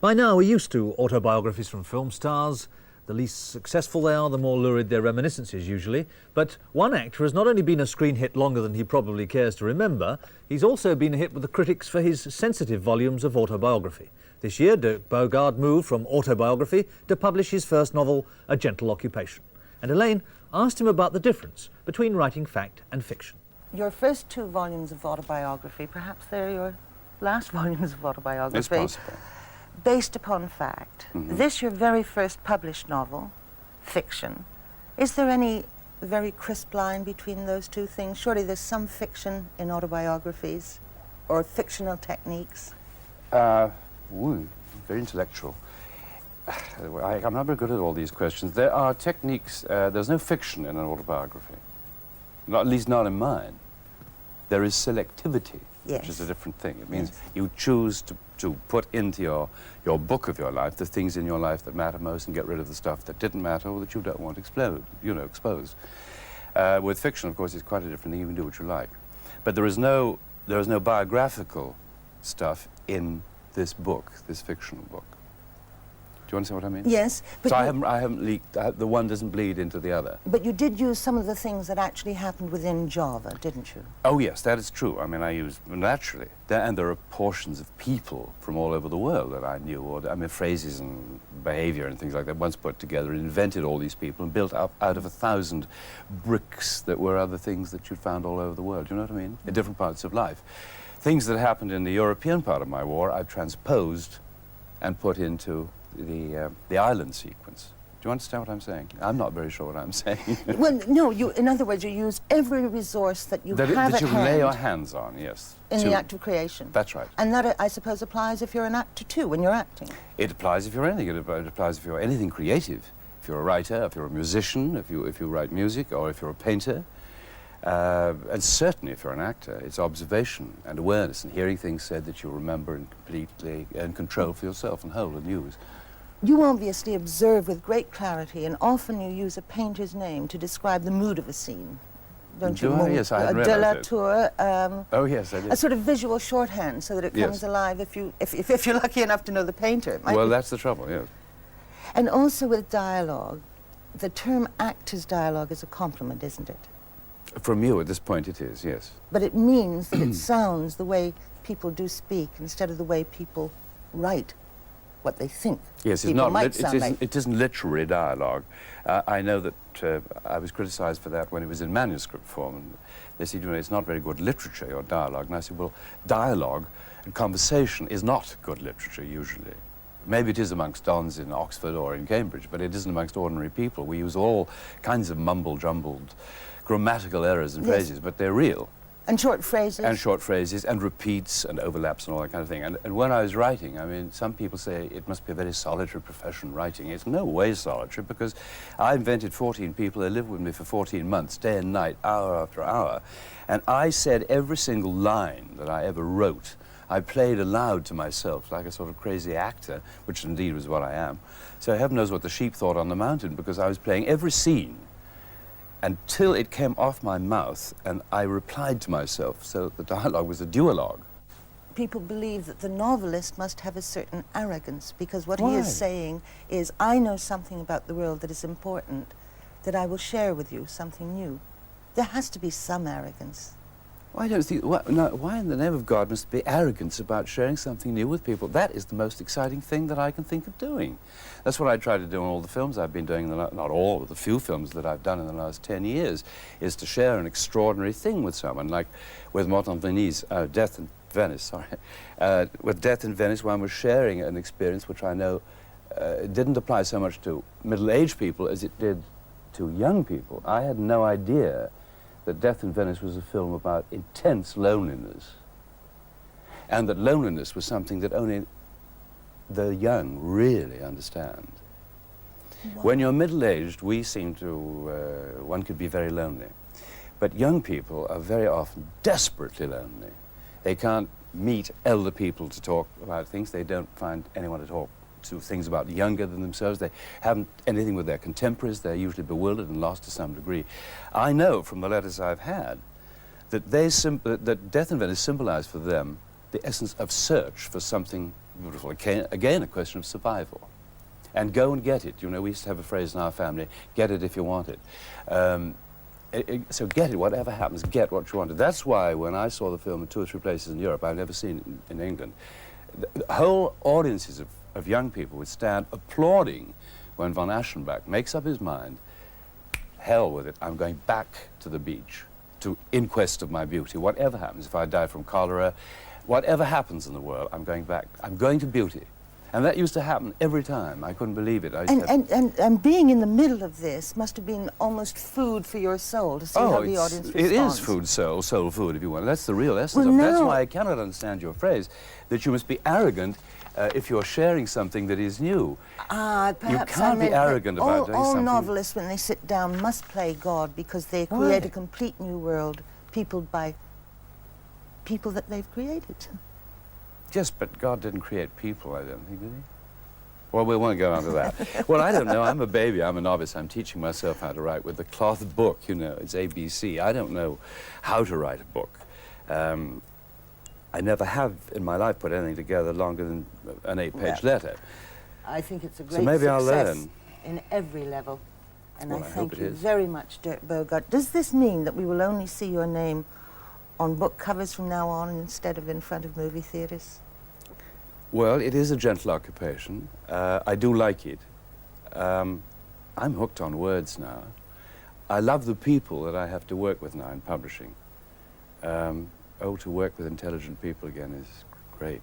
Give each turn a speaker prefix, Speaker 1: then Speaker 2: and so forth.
Speaker 1: By now we're used to autobiographies from film stars. The least successful they are, the more lurid their reminiscences usually. But one actor has not only been a screen hit longer than he probably cares to remember, he's also been a hit with the critics for his sensitive volumes of autobiography. This year, Dirk Bogarde moved from autobiography to publish his first novel, A Gentle Occupation. And Elaine asked him about the difference between writing fact and fiction.
Speaker 2: Your first 2 volumes of autobiography, perhaps they're your last volumes of autobiography.
Speaker 3: It's possible.
Speaker 2: Based upon fact.
Speaker 3: Mm-hmm.
Speaker 2: This, your very first published novel, fiction. Is there any very crisp line between those 2 things? Surely there's some fiction in autobiographies, or fictional techniques?
Speaker 3: Very intellectual. I'm not very good at all these questions. There are techniques, there's no fiction in an autobiography. Not, at least not in mine. There is selectivity,
Speaker 2: yes,
Speaker 3: which is a different thing. It means
Speaker 2: yes,
Speaker 3: you choose to put into your book of your life the things in your life that matter most and get rid of the stuff that didn't matter or that you don't want exposed. With fiction, of course, it's quite a different thing. You can do what you like. But there is no biographical stuff in this book, this fictional book. Do you understand what I mean?
Speaker 2: Yes. But
Speaker 3: so I haven't leaked, the one doesn't bleed into the other.
Speaker 2: But you did use some of the things that actually happened within Java, didn't you?
Speaker 3: Oh yes, that is true. I mean, I used, naturally, and there are portions of people from all over the world that I knew, or I mean, phrases and behavior and things like that, once put together and invented all these people and built up out of 1,000 bricks that were other things that you'd found all over the world, you know what I mean? In different parts of life. Things that happened in the European part of my war, I've transposed and put into the island sequence. Do you understand what I'm saying? I'm not very sure what I'm saying.
Speaker 2: Well, no, in other words, you use every resource that you have
Speaker 3: that
Speaker 2: at
Speaker 3: you
Speaker 2: hand
Speaker 3: lay your hands on, yes.
Speaker 2: in the act of creation.
Speaker 3: That's right.
Speaker 2: And that, I suppose, applies if you're an actor too, when you're acting.
Speaker 3: It applies if you're anything. It applies if you're anything creative. If you're a writer, if you're a musician, if you write music, or if you're a painter. And certainly if you're an actor, it's observation and awareness and hearing things said that you remember and completely and control for yourself and hold and use.
Speaker 2: You obviously observe with great clarity, and often you use a painter's name to describe the mood of a scene. Don't you?
Speaker 3: Do I? Yes, I hadn't
Speaker 2: de la
Speaker 3: realized it.
Speaker 2: Tour,
Speaker 3: Oh yes, I did.
Speaker 2: a sort of visual shorthand so that it comes
Speaker 3: Yes.
Speaker 2: alive if you're lucky enough to know the painter. It might
Speaker 3: Well,
Speaker 2: be.
Speaker 3: that's the trouble, yes.
Speaker 2: And also with dialogue, the term actor's dialogue is a compliment, isn't it?
Speaker 3: From you at this point it is, yes.
Speaker 2: But it means that it sounds the way people do speak instead of the way people write what they think.
Speaker 3: Yes, it's
Speaker 2: people
Speaker 3: not.
Speaker 2: might sound like.
Speaker 3: It isn't literary dialogue. I know that I was criticised for that when it was in manuscript form. And they said, you know, it's not very good literature, your dialogue. And I said, well, dialogue and conversation is not good literature usually. Maybe it is amongst dons in Oxford or in Cambridge, but it isn't amongst ordinary people. We use all kinds of mumble-jumbled grammatical errors and
Speaker 2: Yes.
Speaker 3: phrases, but they're real.
Speaker 2: And short phrases.
Speaker 3: And short phrases, and repeats, and overlaps, and all that kind of thing. And when I was writing, I mean, some people say it must be a very solitary profession, writing. It's no way solitary, because I invented 14 people. They lived with me for 14 months, day and night, hour after hour. And I said every single line that I ever wrote. I played aloud to myself, like a sort of crazy actor, which indeed was what I am. So heaven knows what the sheep thought on the mountain, because I was playing every scene until it came off my mouth, and I replied to myself, so the dialogue was a duologue.
Speaker 2: People believe that the novelist must have a certain arrogance, because what
Speaker 3: Why?
Speaker 2: he is saying is, I know something about the world that is important, that I will share with you, something new. There has to be some arrogance.
Speaker 3: Why in the name of God must there be arrogance about sharing something new with people? That is the most exciting thing that I can think of doing. That's what I try to do in all the films I've been doing, not all, but the few films that I've done in the last 10 years, is to share an extraordinary thing with someone, like with Mort en Venise, Death in Venice, sorry. With Death in Venice, one was sharing an experience which I know didn't apply so much to middle-aged people as it did to young people. I had no idea that Death in Venice was a film about intense loneliness, and that loneliness was something that only the young really understand.
Speaker 2: Wow.
Speaker 3: When you're middle-aged, we seem to, one could be very lonely. But young people are very often desperately lonely. They can't meet elder people to talk about things. They don't find anyone to talk to things about younger than themselves. They haven't anything with their contemporaries. They're usually bewildered and lost to some degree. I know from the letters I've had that that Death in Venice symbolized for them the essence of search for something beautiful. Again, a question of survival. And go and get it. You know, we used to have a phrase in our family, get it if you want it. So get it, whatever happens, get what you want. That's why when I saw the film in 2 or 3 places in Europe, I've never seen it in England, the whole audiences of young people would stand applauding when von Aschenbach makes up his mind, hell with it, I'm going back to the beach, in quest of my beauty. Whatever happens, if I die from cholera, whatever happens in the world, I'm going back. I'm going to beauty. And that used to happen every time. I couldn't believe it.
Speaker 2: And being in the middle of this must have been almost food for your soul to see how the audience responds.
Speaker 3: It is food, soul food, if you want. That's the real essence of it. That's why I cannot understand your phrase that you must be arrogant if you're sharing something that is new. You can't be arrogant about doing something.
Speaker 2: All novelists, when they sit down, must play God because they create a complete new world, peopled by people that they've created.
Speaker 3: Yes, but God didn't create people, I don't think, did he? Well, we won't go on to that. Well, I don't know. I'm a baby. I'm a novice. I'm teaching myself how to write with a cloth book, you know. It's ABC. I don't know how to write a book. I never have in my life put anything together longer than an 8-page letter.
Speaker 2: I think it's a great
Speaker 3: so maybe
Speaker 2: success
Speaker 3: I'll learn.
Speaker 2: In every level. And
Speaker 3: Well,
Speaker 2: I
Speaker 3: I
Speaker 2: thank
Speaker 3: hope
Speaker 2: you
Speaker 3: it is.
Speaker 2: very much, Dirk Bogarde. Does this mean that we will only see your name on book covers from now on instead of in front of movie theatres?
Speaker 3: Well, it is a gentle occupation. I do like it. I'm hooked on words now. I love the people that I have to work with now in publishing. To work with intelligent people again is great.